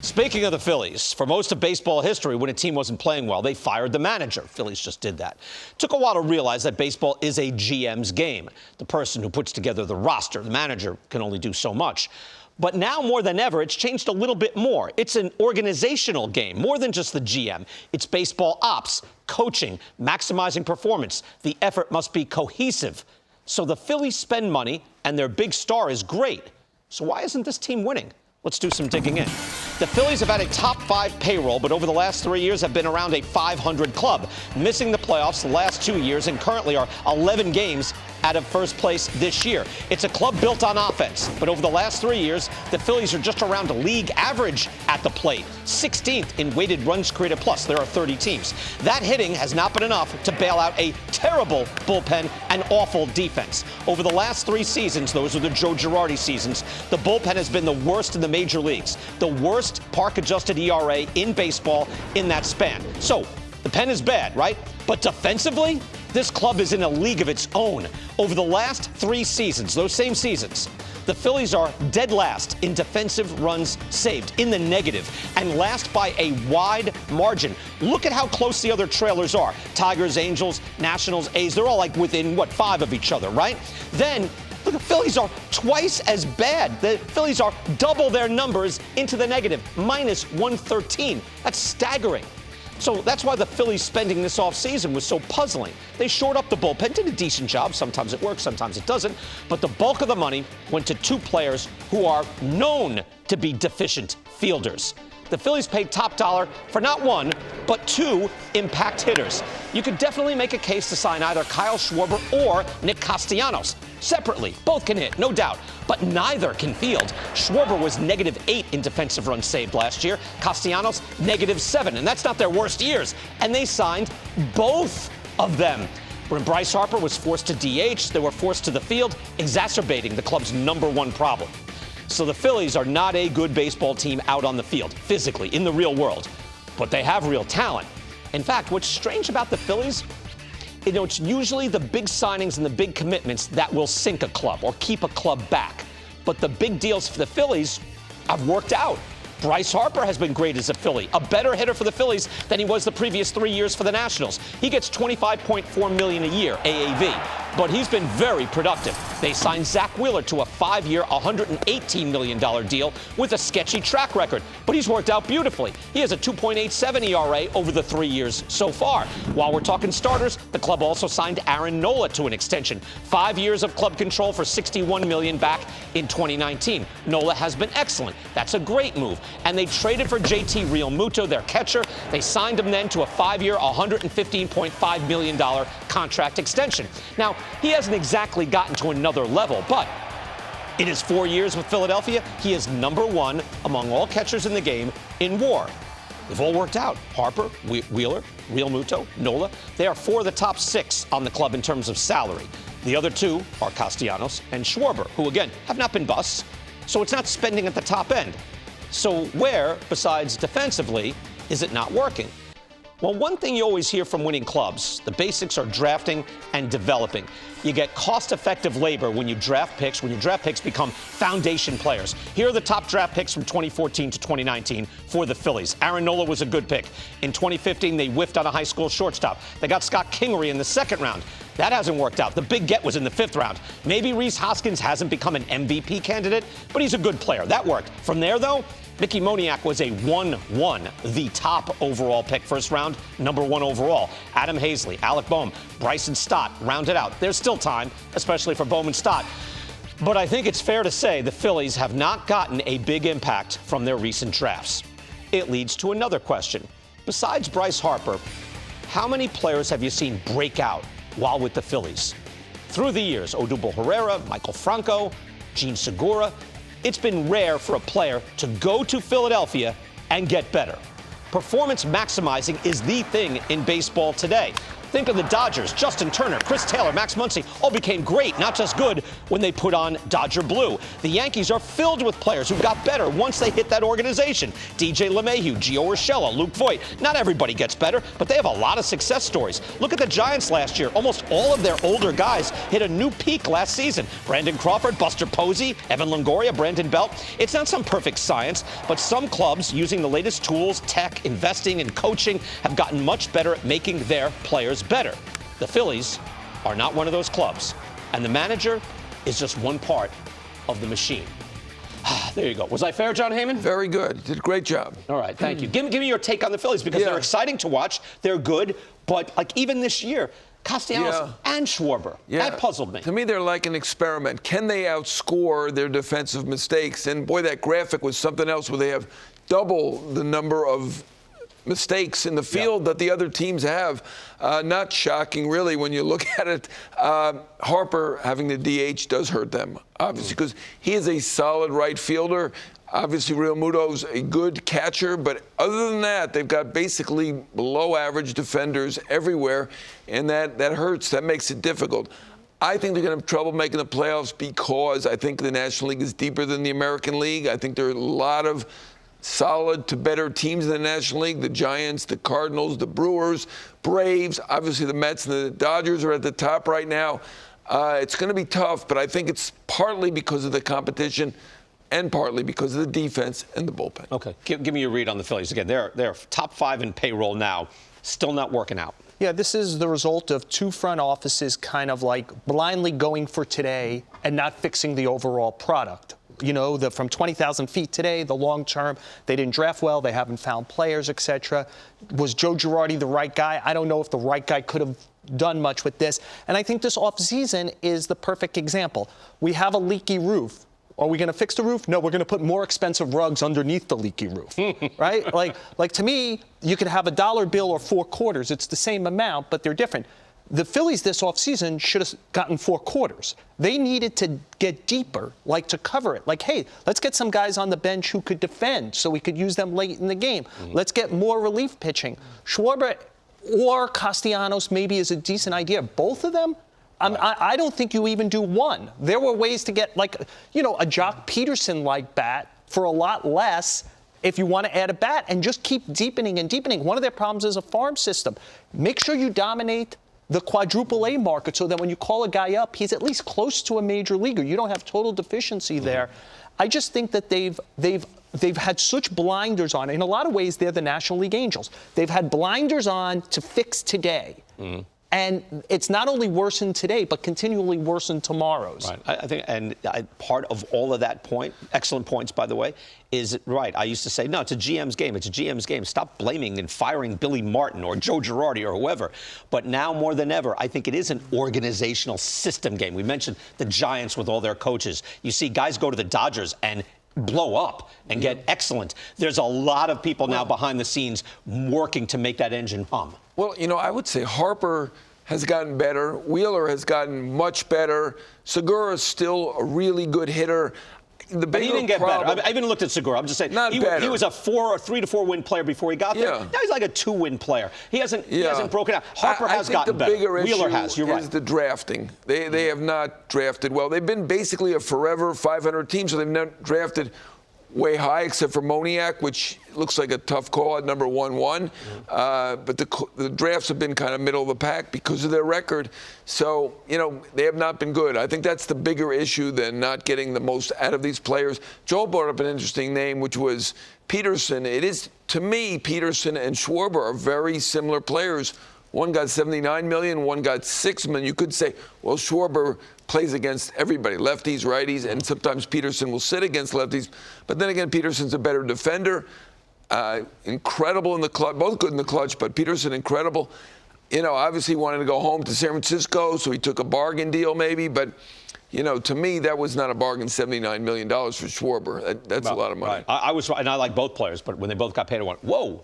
Speaking of the Phillies, for most of baseball history, when a team wasn't playing well, they fired the manager. Phillies just did that. Took a while to realize that baseball is a GM's game. The person who puts together the roster, the manager, can only do so much. But now more than ever, it's changed a little bit more. It's an organizational game, more than just the GM. It's baseball ops, coaching, maximizing performance. The effort must be cohesive. So the Phillies spend money, and their big star is great. So why isn't this team winning? Let's do some digging in. The Phillies have had a top 5 payroll, but over the last 3 years have been around a 500 club, missing the playoffs the last 2 years and currently are 11 games out of first place this year. It's a club built on offense, but over the last 3 years, the Phillies are just around a league average at the plate, 16th in weighted runs created plus. There are 30 teams. That hitting has not been enough to bail out a terrible bullpen and awful defense. Over the last 3 seasons, those are the Joe Girardi seasons, the bullpen has been the worst in the major leagues, the worst park-adjusted ERA in baseball in that span. So, the pen is bad, right? But defensively, this club is in a league of its own. Over the last 3 seasons, those same seasons, the Phillies are dead last in defensive runs saved, in the negative, and last by a wide margin. Look at how close the other trailers are. Tigers, Angels, Nationals, A's, they're all like within, 5 of each other, right? Then, look, the Phillies are twice as bad. The Phillies are double their numbers into the negative, minus 113. That's staggering. So that's why the Phillies spending this offseason was so puzzling. They shored up the bullpen, did a decent job. Sometimes it works, sometimes it doesn't. But the bulk of the money went to 2 players who are known to be deficient fielders. The Phillies paid top dollar for not 1, but 2 impact hitters. You could definitely make a case to sign either Kyle Schwarber or Nick Castellanos. Separately, both can hit, no doubt, but neither can field. Schwarber was -8 in defensive runs saved last year. Castellanos, -7, and that's not their worst years. And they signed both of them. When Bryce Harper was forced to DH, they were forced to the field, exacerbating the club's #1 problem. So the Phillies are not a good baseball team out on the field, physically, in the real world. But they have real talent. In fact, what's strange about the Phillies, it's usually the big signings and the big commitments that will sink a club or keep a club back. But the big deals for the Phillies have worked out. Bryce Harper has been great as a Philly, a better hitter for the Phillies than he was the previous 3 years for the Nationals. He gets $25.4 million a year, AAV, but he's been very productive. They signed Zach Wheeler to a 5-year, $118 million deal with a sketchy track record, but he's worked out beautifully. He has a 2.87 ERA over the 3 years so far. While we're talking starters, the club also signed Aaron Nola to an extension. 5 years of club control for $61 million back in 2019. Nola has been excellent. That's a great move. And they traded for JT Realmuto, their catcher. They signed him then to a 5-year, $115.5 million contract extension. Now, he hasn't exactly gotten to another level, but in his 4 years with Philadelphia, he is #1 among all catchers in the game in WAR. They've all worked out. Harper, Wheeler, Realmuto, Nola. They are 4 of the top 6 on the club in terms of salary. The other 2 are Castellanos and Schwarber, who, again, have not been busts. So it's not spending at the top end. So where, besides defensively, is it not working? Well, one thing you always hear from winning clubs, the basics are drafting and developing. You get cost-effective labor when you draft picks. When your draft picks become foundation players. Here are the top draft picks from 2014 to 2019 for the Phillies. Aaron Nola was a good pick. In 2015, they whiffed on a high school shortstop. They got Scott Kingery in the 2nd round. That hasn't worked out. The big get was in the 5th round. Maybe Rhys Hoskins hasn't become an MVP candidate, but he's a good player. That worked. From there, though, Mickey Moniak was a 1-1, the top overall pick, 1st round, #1 overall. Adam Hazley, Alec Boehm, Bryson Stott rounded out. There's still time, especially for Boehm and Stott. But I think it's fair to say the Phillies have not gotten a big impact from their recent drafts. It leads to another question. Besides Bryce Harper, how many players have you seen break out while with the Phillies? Through the years, Odubel Herrera, Michael Franco, Gene Segura, it's been rare for a player to go to Philadelphia and get better. Performance maximizing is the thing in baseball today. Think of the Dodgers. Justin Turner, Chris Taylor, Max Muncy all became great, not just good, when they put on Dodger blue. The Yankees are filled with players who got better once they hit that organization. DJ LeMahieu, Gio Urshela, Luke Voit. Not everybody gets better, but they have a lot of success stories. Look at the Giants last year. Almost all of their older guys hit a new peak last season. Brandon Crawford, Buster Posey, Evan Longoria, Brandon Belt. It's not some perfect science, but some clubs, using the latest tools, tech, investing, and coaching, have gotten much better at making their players better. The Phillies are not one of those clubs, and the manager is just one part of the machine. There you go. Was I fair, John Heyman? Very good. You did a great job. All right, thank you. Give me your take on the Phillies, because they're exciting to watch. They're good, but like even this year, Castellanos and Schwarber. That puzzled me. To me, they're like an experiment. Can they outscore their defensive mistakes? And boy, that graphic was something else where they have double the number of mistakes in the field that the other teams have. Not shocking, really, when you look at it. Harper having the DH does hurt them, obviously, because he is a solid right fielder. Obviously, Real Muto's a good catcher, but other than that, they've got basically below-average defenders everywhere, and that hurts. That makes it difficult. I think they're going to have trouble making the playoffs because I think the National League is deeper than the American League. I think there are a lot of solid to better teams in the National League. The Giants, the Cardinals, the Brewers, Braves, obviously the Mets and the Dodgers are at the top right now. It's going to be tough, but I think it's partly because of the competition and partly because of the defense and the bullpen. Okay, give me your read on the Phillies. Again, they're top 5 in payroll now, still not working out. Yeah, this is the result of two front offices kind of like blindly going for today and not fixing the overall product. You know, from 20,000 feet today, the long term, they didn't draft well, they haven't found players, etc. Was Joe Girardi the right guy? I don't know if the right guy could have done much with this. And I think this offseason is the perfect example. We have a leaky roof. Are we going to fix the roof? No, we're going to put more expensive rugs underneath the leaky roof, right? Like to me, you could have a dollar bill or 4 quarters. It's the same amount, but they're different. The Phillies this offseason should have gotten 4 quarters. They needed to get deeper, like to cover it. Like, hey, let's get some guys on the bench who could defend so we could use them late in the game. Let's get more relief pitching. Schwarber or Castellanos maybe is a decent idea. Both of them, I don't think you even do one. There were ways to get, like, you know, a Jock Peterson-like bat for a lot less if you want to add a bat and just keep deepening and deepening. One of their problems is a farm system. Make sure you dominate the quadruple A market so that when you call a guy up, he's at least close to a major leaguer. You don't have total deficiency there. I just think that they've had such blinders on. In a lot of ways, they're the National League Angels. They've had blinders on to fix today. And it's not only worsened today, but continually worsened tomorrow's. Right. I think, and part of all of that point, excellent points, by the way, is right. I used to say, no, it's a GM's game. It's a GM's game. Stop blaming and firing Billy Martin or Joe Girardi or whoever. But now more than ever, I think it is an organizational system game. We mentioned the Giants with all their coaches. You see guys go to the Dodgers and blow up and get excellent. There's a lot of people now behind the scenes working to make that engine hum. Well, you know, I would say Harper has gotten better. Wheeler has gotten much better. Segura is still a really good hitter. But he didn't get better. I even looked at Segura. I'm just saying, he was a 3 to 4 win player before he got there. Now he's like a 2-win player. He hasn't broken out. Harper has gotten better. Wheeler has. You're right. Is the drafting. They have not drafted well. They've been basically a forever 500 team, so they've not drafted way high, except for Moniak, which looks like a tough call at number 1-1. But the drafts have been kind of middle of the pack because of their record. So, you know, they have not been good. I think that's the bigger issue than not getting the most out of these players. Joel brought up an interesting name, which was Peterson. It is, to me, Peterson and Schwarber are very similar players. One got $79 million, one got $6 million. You could say, well, Schwarber plays against everybody, lefties, righties, and sometimes Peterson will sit against lefties. But then again, Peterson's a better defender, incredible in the clutch, both good in the clutch, but Peterson incredible. You know, obviously wanted to go home to San Francisco, so he took a bargain deal maybe, but you know, to me, that was not a bargain, $79 million for Schwarber. That's a lot of money. Right. I was right, and I like both players, but when they both got paid, I went, whoa,